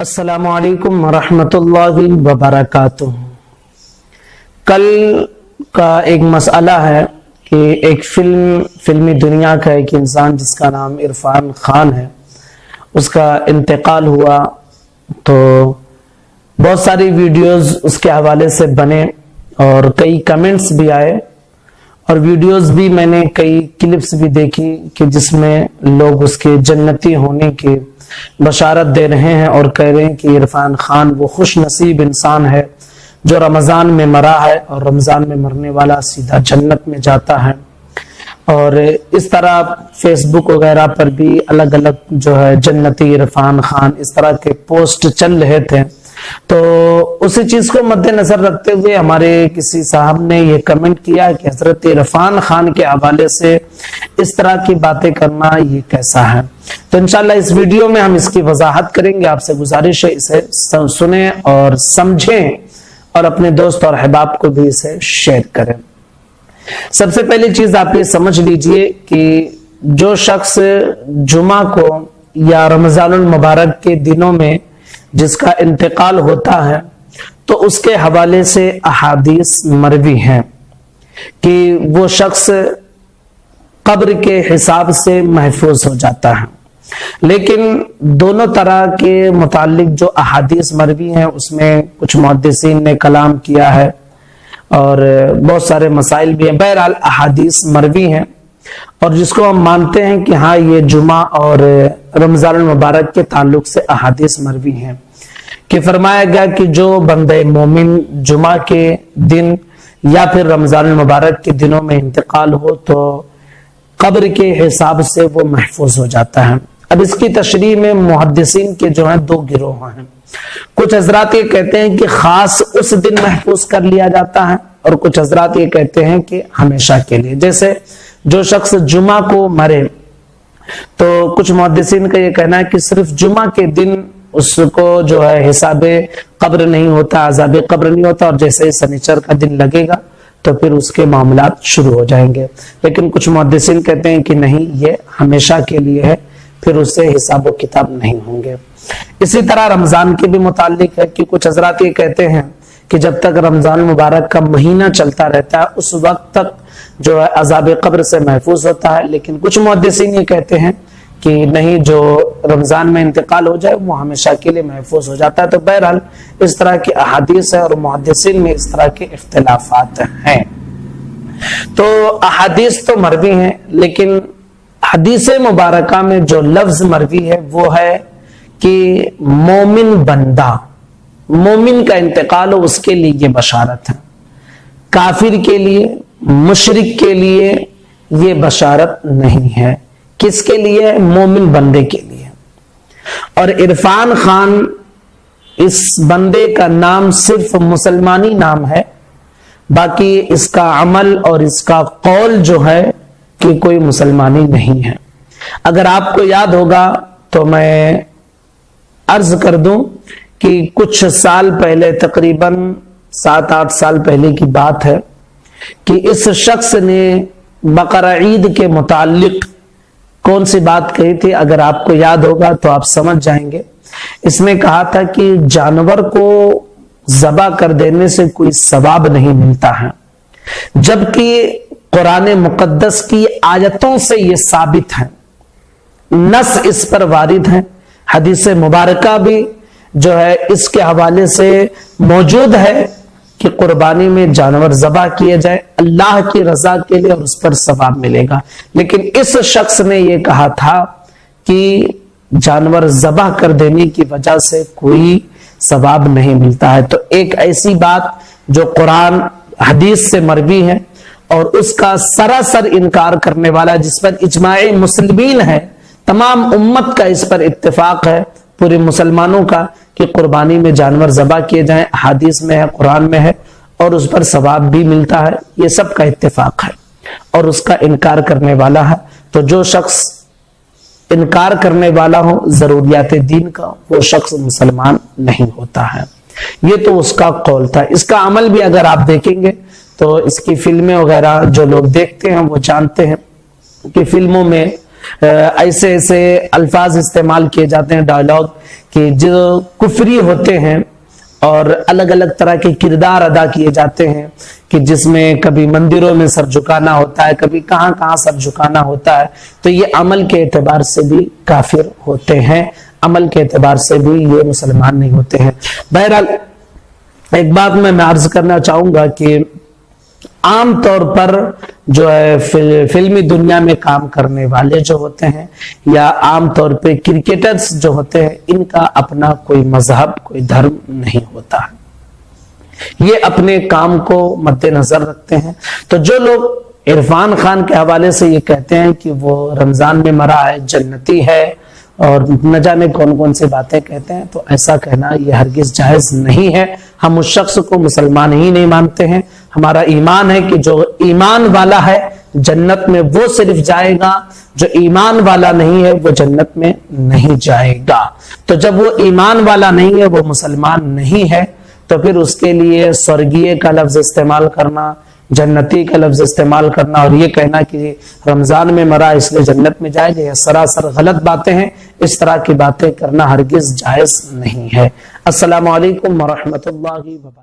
السلام علیکم ورحمۃ اللہ وبرکاتہ۔ کل کا ایک مسئلہ ہے کہ ایک فلمی دنیا کا ایک انسان جس کا نام عرفان خان ہے، اس کا انتقال ہوا، تو بہت ساری ویڈیوز اس کے حوالے سے بنے اور کئی کمنٹس بھی آئے اور ویڈیوز بھی میں نے کئی کلپس بھی دیکھی کہ جس میں لوگ اس کے جنتی ہونے کی بشارت دے رہے ہیں اور کہہ رہے ہیں کہ عرفان خان وہ خوش نصیب انسان ہے جو رمضان میں مرا ہے اور رمضان میں مرنے والا سیدھا جنت میں جاتا ہے۔ اور اس طرح فیس بک وغیرہ پر بھی الگ الگ جو ہے جنتی عرفان خان اس طرح کے پوسٹ چل رہے تھے، تو اسی چیز کو مد نظر رکھتے ہوئے ہمارے کسی صاحب نے یہ کمنٹ کیا کہ حضرت عرفان خان کے حوالے سے اس طرح کی باتیں کرنا یہ کیسا ہے۔ تو انشاءاللہ اس ویڈیو میں ہم اس کی وضاحت کریں گے، آپ سے گزارش ہے اسے سنیں اور سمجھیں اور اپنے دوست اور احباب کو بھی اسے شیئر کریں۔ سب سے پہلی چیز آپ یہ سمجھ لیجئے کہ جو شخص جمعہ کو یا رمضان المبارک کے دنوں میں جس کا انتقال ہوتا ہے تو اس کے حوالے سے احادیث مروی ہیں کہ وہ شخص قبر کے حساب سے محفوظ ہو جاتا ہے، لیکن دونوں طرح کے متعلق جو احادیث مروی ہیں اس میں کچھ محدثین نے کلام کیا ہے اور بہت سارے مسائل بھی ہیں۔ بہرحال احادیث مروی ہیں اور جس کو ہم مانتے ہیں کہ ہاں یہ جمعہ اور رمضان المبارک کے تعلق سے احادیث مروی ہیں کہ فرمایا گیا کہ جو بندہ مومن جمعہ کے دن یا پھر رمضان المبارک کے دنوں میں انتقال ہو تو قبر کے حساب سے وہ محفوظ ہو جاتا ہے۔ اب اس کی تشریح میں محدثین کے جو ہیں دو گروہ ہیں۔ کچھ حضرات یہ کہتے ہیں کہ خاص اس دن محفوظ کر لیا جاتا ہے اور کچھ حضرات یہ کہتے ہیں کہ ہمیشہ کے لیے، جیسے جو شخص جمعہ کو مرے تو کچھ محدثین کا یہ کہنا ہے کہ صرف جمعہ کے دن اس کو جو ہے حساب قبر نہیں ہوتا، عذاب قبر نہیں ہوتا، اور جیسے ہی سنیچر کا دن لگے گا تو پھر اس کے معاملات شروع ہو جائیں گے۔ لیکن کچھ محدثین کہتے ہیں کہ نہیں، یہ ہمیشہ کے لیے ہے، پھر اس سے حساب و کتاب نہیں ہوں گے۔ اسی طرح رمضان کے بھی متعلق ہے کہ کچھ حضرات یہ کہتے ہیں کہ جب تک رمضان مبارک کا مہینہ چلتا رہتا ہے اس وقت تک جو ہے عذاب قبر سے محفوظ ہوتا ہے، لیکن کچھ محدثین یہ کہتے ہیں کہ نہیں، جو رمضان میں انتقال ہو جائے وہ ہمیشہ کے لیے محفوظ ہو جاتا ہے۔ تو بہرحال اس طرح کی احادیث ہے اور محدثین میں اس طرح کے اختلافات ہیں۔ تو احادیث تو مروی ہیں، لیکن حدیث مبارکہ میں جو لفظ مروی ہے وہ ہے کہ مومن بندہ، مومن کا انتقال ہو اس کے لیے یہ بشارت ہے، کافر کے لیے، مشرک کے لیے یہ بشارت نہیں ہے۔ کس کے لیے؟ مومن بندے کے لیے۔ اور عرفان خان اس بندے کا نام صرف مسلمانی نام ہے، باقی اس کا عمل اور اس کا قول جو ہے کہ کوئی مسلمانی نہیں ہے۔ اگر آپ کو یاد ہوگا تو میں عرض کر دوں کہ کچھ سال پہلے، تقریباً 7-8 سال پہلے کی بات ہے کہ اس شخص نے بقرہ عید کے متعلق کون سی بات کہی تھی، اگر آپ کو یاد ہوگا تو آپ سمجھ جائیں گے۔ اس میں کہا تھا کہ جانور کو ذبح کر دینے سے کوئی ثواب نہیں ملتا ہے، جبکہ قرآن مقدس کی آیتوں سے یہ ثابت ہے، نص اس پر وارد ہے، حدیث مبارکہ بھی جو ہے اس کے حوالے سے موجود ہے کہ قربانی میں جانور ذبح کیے جائے اللہ کی رضا کے لیے اور اس پر ثواب ملے گا، لیکن اس شخص نے یہ کہا تھا کہ جانور ذبح کر دینے کی وجہ سے کوئی ثواب نہیں ملتا ہے۔ تو ایک ایسی بات جو قرآن حدیث سے مروی ہے اور اس کا سراسر انکار کرنے والا، جس پر اجماع مسلمین ہے، تمام امت کا اس پر اتفاق ہے، پورے مسلمانوں کا، کہ قربانی میں جانور ذبح کیے جائیں، حدیث میں ہے، قرآن میں ہے اور اس پر ثواب بھی ملتا ہے، یہ سب کا اتفاق ہے، اور اس کا انکار کرنے والا ہے۔ تو جو شخص انکار کرنے والا ہو ضروریات دین کا، وہ شخص مسلمان نہیں ہوتا ہے۔ یہ تو اس کا قول تھا۔ اس کا عمل بھی اگر آپ دیکھیں گے تو اس کی فلمیں وغیرہ جو لوگ دیکھتے ہیں وہ جانتے ہیں کہ فلموں میں ایسے ایسے الفاظ استعمال کیے جاتے ہیں ڈائلاگ کہ جو کفری ہوتے ہیں، اور الگ الگ طرح کے کردار ادا کیے جاتے ہیں کہ جس میں کبھی مندروں میں سر جھکانا ہوتا ہے، کبھی کہاں کہاں سر جھکانا ہوتا ہے، تو یہ عمل کے اعتبار سے بھی کافر ہوتے ہیں، عمل کے اعتبار سے بھی یہ مسلمان نہیں ہوتے ہیں۔ بہرحال ایک بات میں عرض کرنا چاہوں گا کہ عام طور پر جو ہے فلمی دنیا میں کام کرنے والے جو ہوتے ہیں، یا عام طور پہ کرکٹرز جو ہوتے ہیں، ان کا اپنا کوئی مذہب، کوئی دھرم نہیں ہوتا، یہ اپنے کام کو مد نظر رکھتے ہیں۔ تو جو لوگ عرفان خان کے حوالے سے یہ کہتے ہیں کہ وہ رمضان میں مرا ہے، جنتی ہے، اور نہ جانے کون کون سی باتیں کہتے ہیں، تو ایسا کہنا یہ ہرگز جائز نہیں ہے۔ ہم اس شخص کو مسلمان ہی نہیں مانتے ہیں۔ ہمارا ایمان ہے کہ جو ایمان والا ہے جنت میں وہ صرف جائے گا، جو ایمان والا نہیں ہے وہ جنت میں نہیں جائے گا۔ تو جب وہ ایمان والا نہیں ہے، وہ مسلمان نہیں ہے، تو پھر اس کے لیے سورگیے کا لفظ استعمال کرنا، جنتی کا لفظ استعمال کرنا، اور یہ کہنا کہ رمضان میں مرا اس لیے جنت میں جائے گا، یہ سراسر غلط باتیں ہیں۔ اس طرح کی باتیں کرنا ہرگز جائز نہیں ہے۔ السلام علیکم ورحمۃ اللہ وبرکاتہ۔